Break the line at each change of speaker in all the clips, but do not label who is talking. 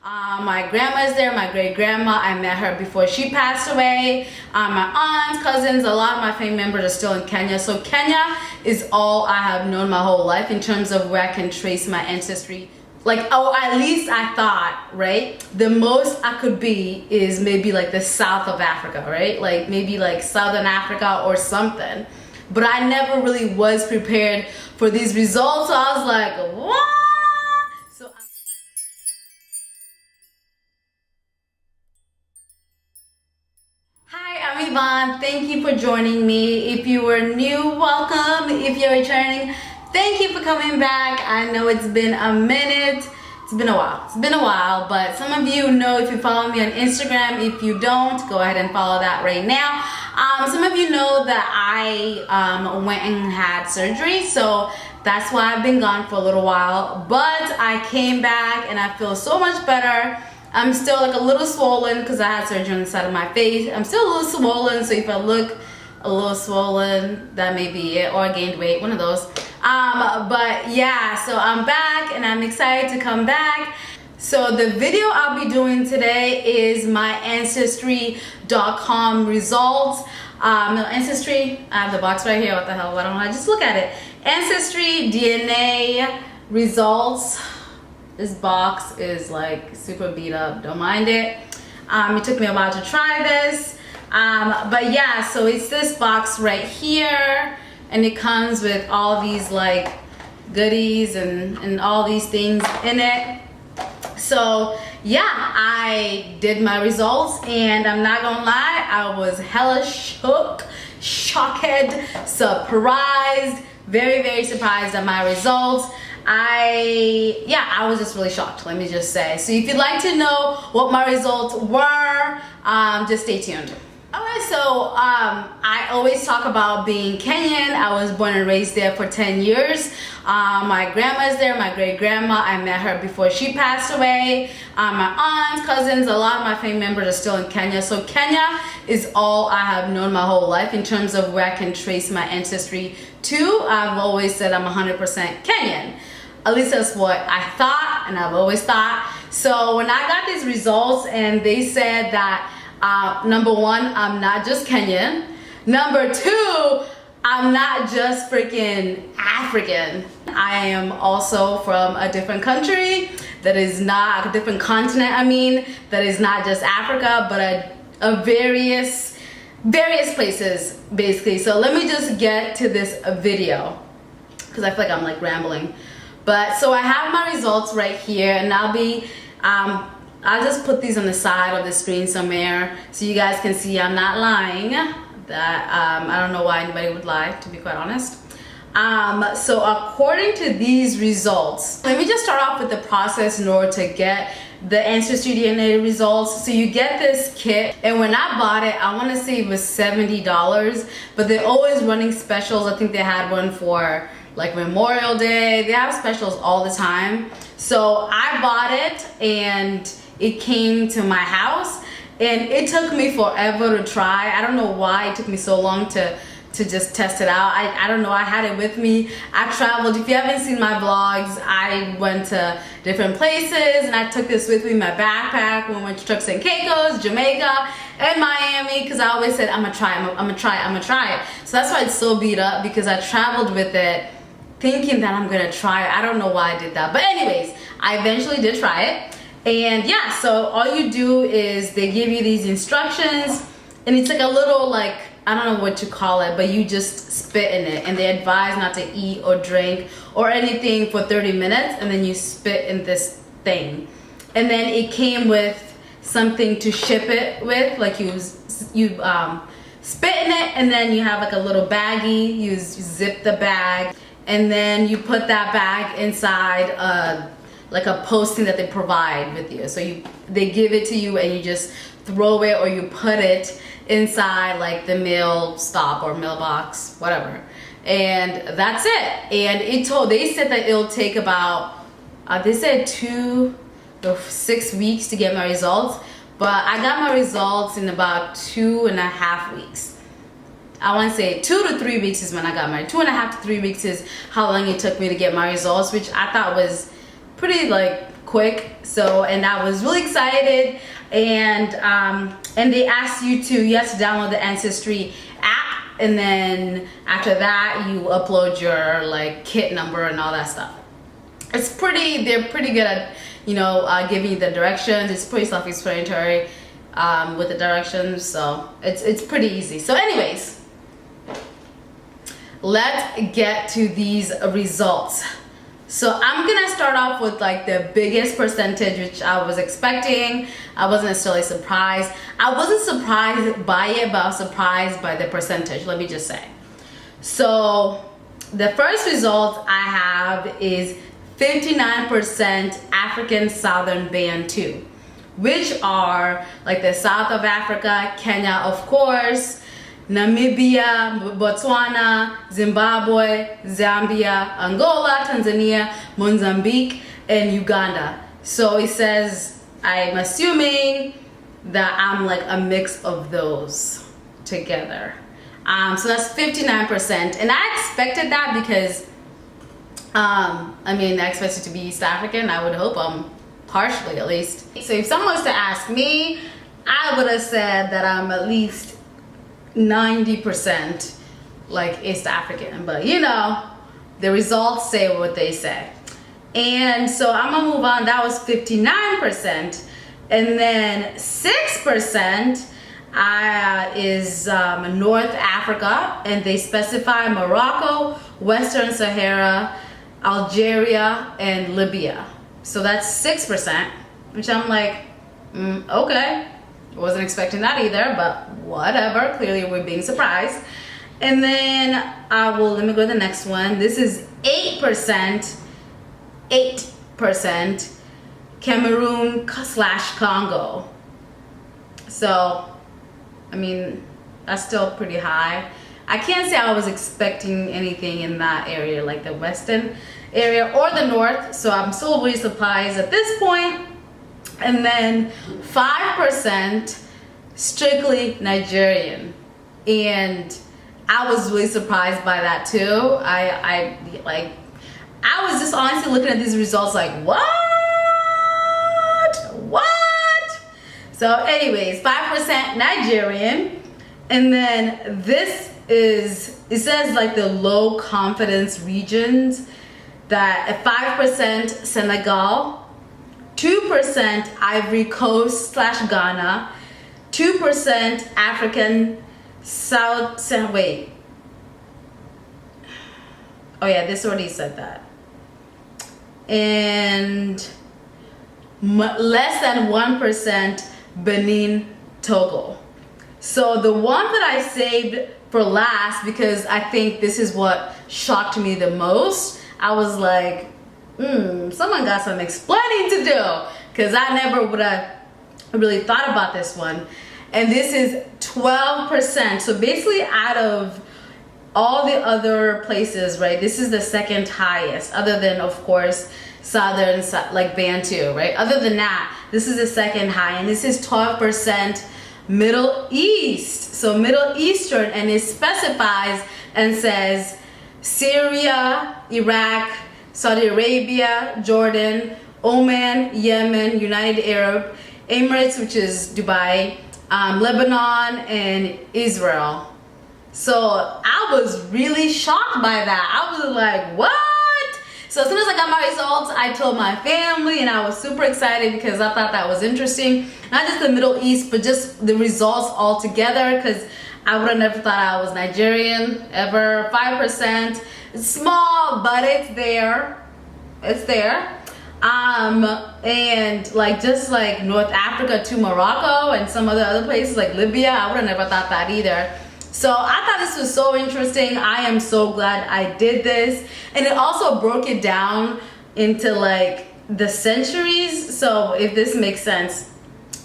My grandma is there, my great grandma. I met her before she passed away. My aunts, cousins, a lot of my family members are still in Kenya. So Kenya is all I have known my whole life in terms of where I can trace my ancestry. Like, oh, at least I thought, right? The most I could be is maybe like the south of Africa, right? Like maybe like Southern Africa or something. But I never really was prepared for these results. So I was like, what? So hi, I'm Yvonne. Thank you for joining me. If you were new, welcome. If you're returning, thank you for coming back. I know it's been a minute. It's been a while, but some of you know if you follow me on Instagram. If you don't, go ahead and follow that right now. Some of you know that I went and had surgery, so that's why I've been gone for a little while. But I came back and I feel so much better. I'm still like a little swollen because I had surgery on the side of my face. I'm still a little swollen, so if I look a little swollen, that may be it, or I gained weight, one of those. But yeah, so I'm back and I'm excited to come back. So the video I'll be doing today is my Ancestry.com results. No, Ancestry, I have the box right here, what the hell, why don't I just look at it? Ancestry DNA results. This box is like super beat up, don't mind it. It took me a while to try this. But yeah, so it's this box right here, and it comes with all these like goodies and all these things in it. So yeah, I did my results and I'm not gonna lie, I was hella shocked, surprised, very surprised at my results. I was just really shocked, let me just say. So if you'd like to know what my results were, just stay tuned. Alright, so I always talk about being Kenyan. I was born and raised there for 10 years. My grandma is there, my great grandma. I met her before she passed away. My aunts, cousins, a lot of my family members are still in Kenya. So Kenya is all I have known my whole life in terms of where I can trace my ancestry to. I've always said I'm 100% Kenyan. At least that's what I thought, and I've always thought. So when I got these results and they said that number one, I'm not just Kenyan. Number two, I'm not just freaking African. I am also from a different country that is not, a different continent, I mean, that is not just Africa, but a various places, basically. So let me just get to this video, because I feel like I'm like rambling. But so I have my results right here, and I'll just put these on the side of the screen somewhere so you guys can see I'm not lying. That I don't know why anybody would lie, to be quite honest. So according to these results, let me just start off with the process in order to get the Ancestry DNA results. So you get this kit, and when I bought it, I want to say it was $70, but they're always running specials. I think they had one for like Memorial Day. They have specials all the time. So I bought it and it came to my house, and it took me forever to try. I don't know why it took me so long to just test it out. I don't know, I had it with me. I traveled. If you haven't seen my vlogs, I went to different places and I took this with me in my backpack when we went to Turks and Caicos, Jamaica, and Miami, because I always said I'm gonna try it. So that's why it's so beat up, because I traveled with it thinking that I'm gonna try it. I don't know why I did that, but anyways, I eventually did try it. And yeah, so all you do is they give you these instructions, and it's like a little, like, I don't know what to call it, but you just spit in it, and they advise not to eat or drink or anything for 30 minutes, and then you spit in this thing. And then it came with something to ship it with, like you spit in it, and then you have like a little baggie, you zip the bag, and then you put that bag inside like a posting that they provide with you. So they give it to you and you just throw it, or you put it inside like the mail stop or mailbox, whatever. And that's it. And they said that it'll take about, they said 2 to 6 weeks to get my results, but I got my results in about 2.5 weeks. I want to say 2 to 3 weeks is when I got married. 2.5 to 3 weeks is how long it took me to get my results, which I thought was pretty like quick. So, and I was really excited. And they asked you to download the Ancestry app, and then after that you upload your like kit number and all that stuff. They're pretty good at, you know, giving you the directions. It's pretty self-explanatory with the directions, so it's pretty easy. So anyways, let's get to these results. So I'm gonna start off with like the biggest percentage, which I was expecting. I wasn't necessarily surprised. I wasn't surprised by it, but I was surprised by the percentage, let me just say. So the first result I have is 59% African Southern Bantu, which are like the South of Africa, Kenya of course, Namibia, Botswana, Zimbabwe, Zambia, Angola, Tanzania, Mozambique, and Uganda. So it says, I'm assuming that I'm like a mix of those together. So that's 59%. And I expected that because, I mean, I expect it to be East African. I would hope partially at least. So if someone was to ask me, I would have said that I'm at least 90% like East African, but you know, the results say what they say. And so I'm gonna move on. That was 59%. And then 6% is North Africa, and they specify Morocco, Western Sahara, Algeria, and Libya. So that's 6%, which I'm like, okay. Wasn't expecting that either, but whatever. Clearly we're being surprised. And then let me go to the next one. This is 8%, 8% Cameroon / Congo. So, I mean, that's still pretty high. I can't say I was expecting anything in that area, like the western area or the north. So I'm still really surprised at this point. And then 5% strictly Nigerian, and I was really surprised by that too. I was just honestly looking at these results like, what? So anyways, 5% Nigerian. And then this is, it says like the low confidence regions, that at 5% Senegal, 2% Ivory Coast / Ghana, 2% African wait. Oh yeah, this already said that. And less than 1% Benin, Togo. So the one that I saved for last, because I think this is what shocked me the most, I was like, someone got some explaining to do, because I never would have really thought about this one. And this is 12%. So basically out of all the other places, right, this is the second highest, other than of course Southern, like Bantu, right? Other than that, this is the second high, and this is 12% Middle East. So Middle Eastern, and it specifies and says Syria, Iraq, Saudi Arabia, Jordan, Oman, Yemen, United Arab Emirates, which is Dubai, Lebanon, and Israel. So I was really shocked by that. I was like, what? So as soon as I got my results, I told my family, and I was super excited because I thought that was interesting. Not just the Middle East, but just the results all together, because I would have never thought I was Nigerian ever. 5%. It's small, but it's there. It's there. And like just like North Africa to Morocco and some other places like Libya, I would have never thought that either. So I thought this was so interesting. I am so glad I did this. And it also broke it down into like the centuries. So if this makes sense.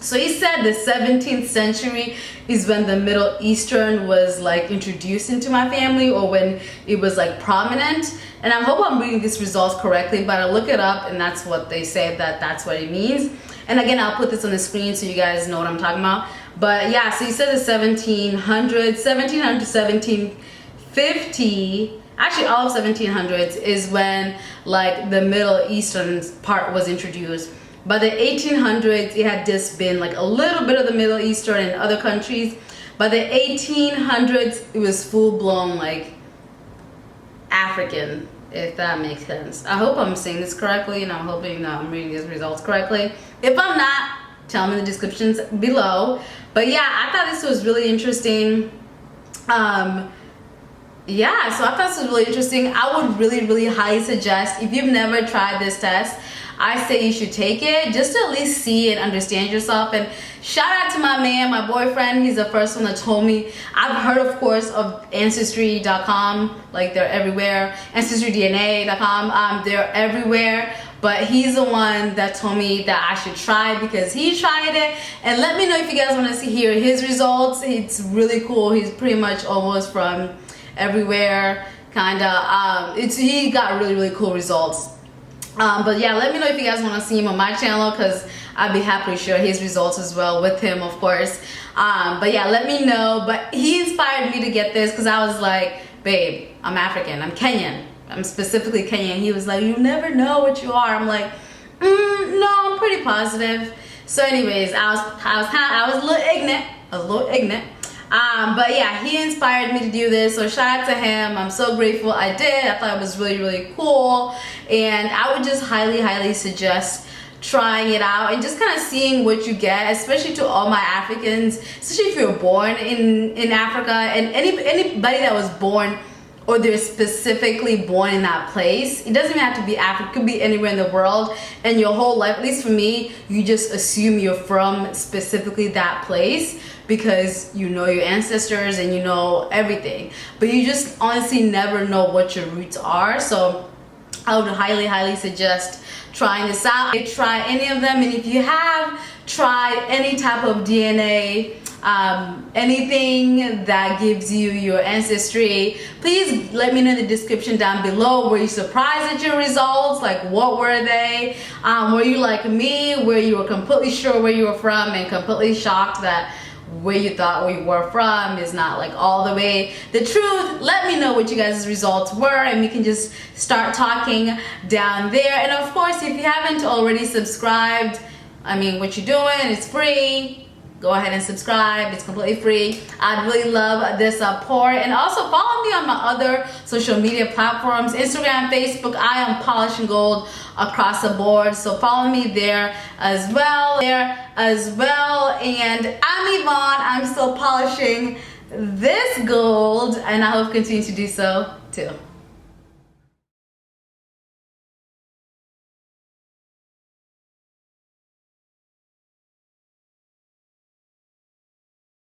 So he said the 17th century is when the Middle Eastern was like introduced into my family, or when it was like prominent. And I hope I'm reading these results correctly, but I look it up and that's what they say, that's what it means. And again, I'll put this on the screen so you guys know what I'm talking about. But yeah, so he said the 1700 to 1750 actually all of 1700s is when like the Middle Eastern part was introduced. By the 1800s, it had just been like a little bit of the Middle Eastern and other countries. By the 1800s, it was full-blown like African, if that makes sense. I hope I'm saying this correctly, and I'm hoping that I'm reading these results correctly. If I'm not, tell me in the descriptions below. But yeah, I thought this was really interesting. Yeah, so I thought this was really interesting. I would really highly suggest, if you've never tried this test, I say you should take it just to at least see and understand yourself. And shout out to my man, my boyfriend. He's the first one that told me. I've heard, of course, of Ancestry.com, like they're everywhere. AncestryDNA.com, they're everywhere. But he's the one that told me that I should try because he tried it. And let me know if you guys want to hear his results. It's really cool. He's pretty much almost from everywhere, kind of. He got really cool results. But yeah, let me know if you guys want to see him on my channel, because I'd be happy to share his results as well with him, of course. But yeah, let me know. But he inspired me to get this because I was like, babe, I'm African, I'm Kenyan, I'm specifically Kenyan. He was like, you never know what you are. I'm like, no, I'm pretty positive. So anyways, I was a little ignorant. But yeah, he inspired me to do this, so shout out to him. I'm so grateful I did. I thought it was really cool, and I would just highly suggest trying it out and just kind of seeing what you get, especially to all my Africans, especially if you're born in Africa, and anybody that was born or they're specifically born in that place. It doesn't even have to be Africa, it could be anywhere in the world, and your whole life, at least for me, you just assume you're from specifically that place because you know your ancestors and you know everything, but you just honestly never know what your roots are. So I would highly suggest trying this out. Try any of them, and if you have tried any type of DNA, anything that gives you your ancestry, please let me know in the description down below. Were you surprised at your results? Like, what were they? Were you like me, where you were completely sure where you were from and completely shocked that where you thought we were from is not like all the way the truth? Let me know what you guys' results were, and we can just start talking down there. And of course, if you haven't already subscribed, I mean, what you're doing, it's free. Go ahead and subscribe, it's completely free. I'd really love the support. And also follow me on my other social media platforms, Instagram, Facebook. I am polishing gold across the board, so follow me there as well. And I'm Yvonne. I'm still polishing this gold, and I hope to continue to do so too.